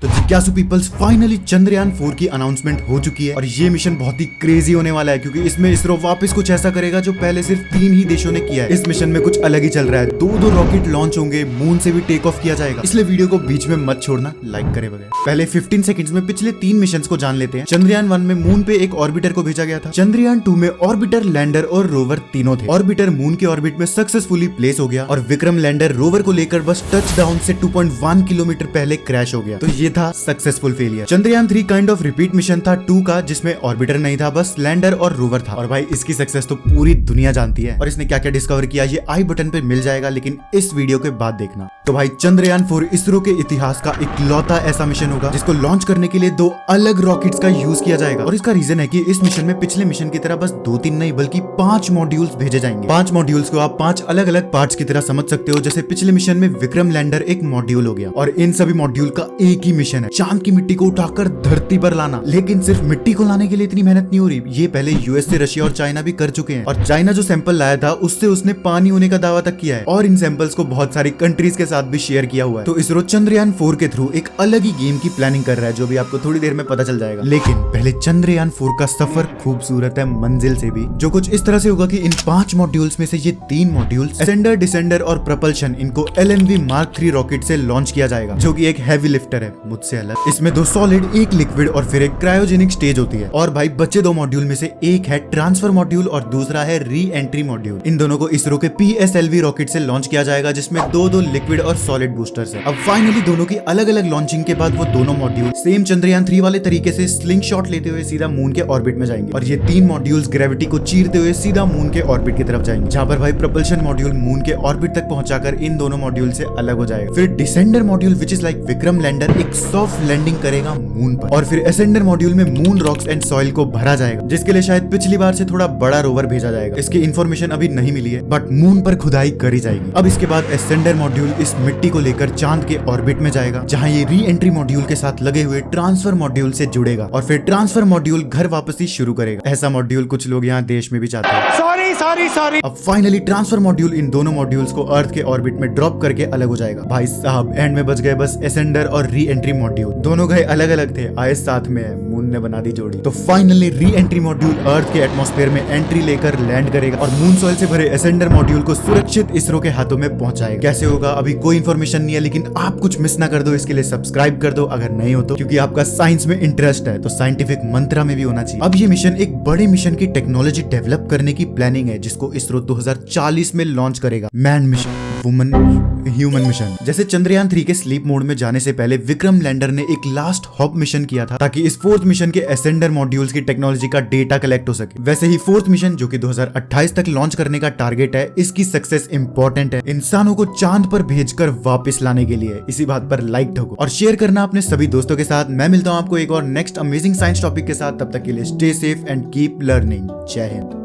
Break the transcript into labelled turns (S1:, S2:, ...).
S1: तो जिज्ञासु peoples finally Chandrayaan 4 की अनाउंसमेंट हो चुकी है और ये मिशन बहुत ही क्रेजी होने वाला है क्योंकि इसमें इसरो वापस कुछ ऐसा करेगा जो पहले सिर्फ 3 ही देशों ने किया है। इस मिशन में कुछ अलग ही चल रहा है, दो रॉकेट लॉन्च होंगे, मून से भी टेक ऑफ किया जाएगा, इसलिए वीडियो को बीच में मत छोड़ना, लाइक करे बगैर। पहले 15 सेकंड्स में पिछले 3 मिशन को जान लेते हैं। चंद्रयान 1 में मून पे एक ऑर्बिटर को भेजा गया था। चंद्रयान 2 में ऑर्बिटर, लैंडर और रोवर तीनों थे। ऑर्बिटर मून के ऑर्बिट में सक्सेसफुली प्लेस हो गया और विक्रम लैंडर रोवर को लेकर बस टच डाउन से 2.1 किलोमीटर पहले क्रैश हो गया। तो ये था successful failure. Chandrayaan 3 kind of repeat mission था 2 का, जिसमें ऑर्बिटर नहीं था, बस लैंडर और रोवर था। और भाई इसकी सक्सेस तो पूरी दुनिया जानती है और इसने क्या क्या डिस्कवर किया ये आई बटन पे मिल जाएगा, लेकिन इस वीडियो के बाद देखना। तो भाई चंद्रयान 4 इसरो के इतिहास का इकलौता ऐसा मिशन होगा जिसको लॉन्च करने के लिए 2 अलग रॉकेट्स का यूज किया जाएगा। और इसका रीजन है कि इस मिशन में पिछले मिशन की तरह बस 2-3 नहीं बल्कि 5 मॉड्यूल्स भेजे जाएंगे। 5 मॉड्यूल्स को आप 5 अलग अलग पार्ट्स की तरह समझ सकते हो। जैसे पिछले मिशन में विक्रम लैंडर एक मॉड्यूल हो गया और इन सभी मॉड्यूल का एक ही मिशन है, चांद की मिट्टी को उठाकर धरती पर लाना। लेकिन सिर्फ मिट्टी को लाने के लिए इतनी मेहनत नहीं हो रही, ये पहले यूएस से रशिया और चाइना भी कर चुके हैं। और चाइना जो सैंपल लाया था उससे उसने पानी होने का दावा तक किया है और इन सैंपल्स को बहुत सारी कंट्रीज के साथ भी शेयर किया हुआ है। तो इसरो चंद्रयान 4 के थ्रू एक अलग ही गेम की प्लानिंग कर रहा है जो भी आपको थोड़ी देर में पता चल जाएगा। लेकिन पहले चंद्रयान 4 का सफर खूबसूरत है मंजिल से भी, जो कुछ इस तरह से होगा कि इन 5 मॉड्यूल्स में से ये 3 मॉड्यूल्स असेंडर, डिसेंडर और propulsion इनको LNV Mark 3 रॉकेट से लॉन्च किया जाएगा, जो कि एक हैवी लिफ्टर है मुझसे अलग। इसमें 2 सॉलिड, एक लिक्विड और फिर एक क्रायोजेनिक स्टेज होती है। और भाई बचे 2 मॉड्यूल में से एक है ट्रांसफर मॉड्यूल और दूसरा है री एंट्री मॉड्यूल। इन दोनों को इसरो के PSLV रॉकेट से लॉन्च किया जाएगा, जिसमें 2 लिक्विड और सॉलिड बूस्टर्स है। अब फाइनली दोनों की अलग अलग लॉन्चिंग के बाद वो दोनों मॉड्यूल सेम चंद्रयान 3 वाले तरीके से स्लिंग शॉट लेते हुए सीधा मून के ऑर्बिट में जाएंगे और ये 3 मॉड्यूल्स ग्रेविटी को चीरते हुए सीधा मून के ऑर्बिट की तरफ जाएंगे, जहां पर भाई प्रपल्शन मॉड्यूल मून के ऑर्बिट तक पहुंचाकर इन दोनों मॉड्यूल से अलग हो जाएगा। फिर descender module which is like Vikram lander एक सॉफ्ट लैंडिंग करेगा मून पर। और फिर असेंडर मॉड्यूल में मून रॉक्स एंड सॉइल को भरा जाएगा, जिसके लिए शायद पिछली बार से थोड़ा बड़ा रोवर भेजा जाएगा। इसकी इन्फॉर्मेशन अभी नहीं मिली है बट मून पर खुदाई करी जाएगी। अब इसके बाद असेंडर मॉड्यूल इस मिट्टी को लेकर चांद के ऑर्बिट में जाएगा, जहां ये री एंट्री मॉड्यूल के साथ लगे हुए ट्रांसफर मॉड्यूल से जुड़ेगा और फिर ट्रांसफर मॉड्यूल घर वापसी शुरू करेगा। ऐसा मॉड्यूल कुछ लोग यहाँ देश में भी चाहते हैं। सॉरी। अब फाइनली ट्रांसफर मॉड्यूल इन दोनों मॉड्यूल्स को अर्थ के ऑर्बिट में ड्रॉप करके अलग हो जाएगा। भाई साहब एंड में बच गए बस असेंडर और री एंट्री मॉड्यूल। दोनों गए अलग अलग थे, आए साथ में है, मून ने बना दी जोड़ी। तो फाइनली री एंट्री मॉड्यूल अर्थ के एटमॉस्फेयर में एंट्री लेकर लैंड करेगा और मून सॉइल से भरे असेंडर मॉड्यूल को सुरक्षित इसरो के हाथों में पहुंचाएगा। कैसे होगा अभी कोई इन्फॉर्मेशन नहीं है, लेकिन आप कुछ मिस ना कर दो इसके लिए सब्सक्राइब कर दो अगर नहीं हो तो, क्योंकि आपका साइंस में इंटरेस्ट है तो साइंटिफिक मंत्रा में भी होना चाहिए। अब ये मिशन एक बड़े मिशन की टेक्नोलॉजी डेवलप करने की प्लानिंग है, जिसको इसरो 2040 में लॉन्च करेगा। Man mission, woman, human mission. जैसे चंद्रयान 3 के स्लीप मोड में जाने से पहले विक्रम लैंडर ने एक लास्ट हॉप मिशन किया था ताकि इस 4th मिशन के असेंडर मॉड्यूल्स की टेक्नोलॉजी का डेटा कलेक्ट हो सके। वैसे ही 4th मिशन जो कि 2028 तक लॉन्च करने का टारगेट है, इसकी सक्सेस इंपॉर्टेंट है इंसानों को चांद पर भेजकर वापस लाने के लिए। इसी बात पर लाइक ठोको और शेयर करना अपने सभी दोस्तों के साथ। मैं मिलता हूं आपको एक और नेक्स्ट अमेजिंग साइंस टॉपिक के साथ, तब तक के लिए stay safe and keep learning. जय हिंद।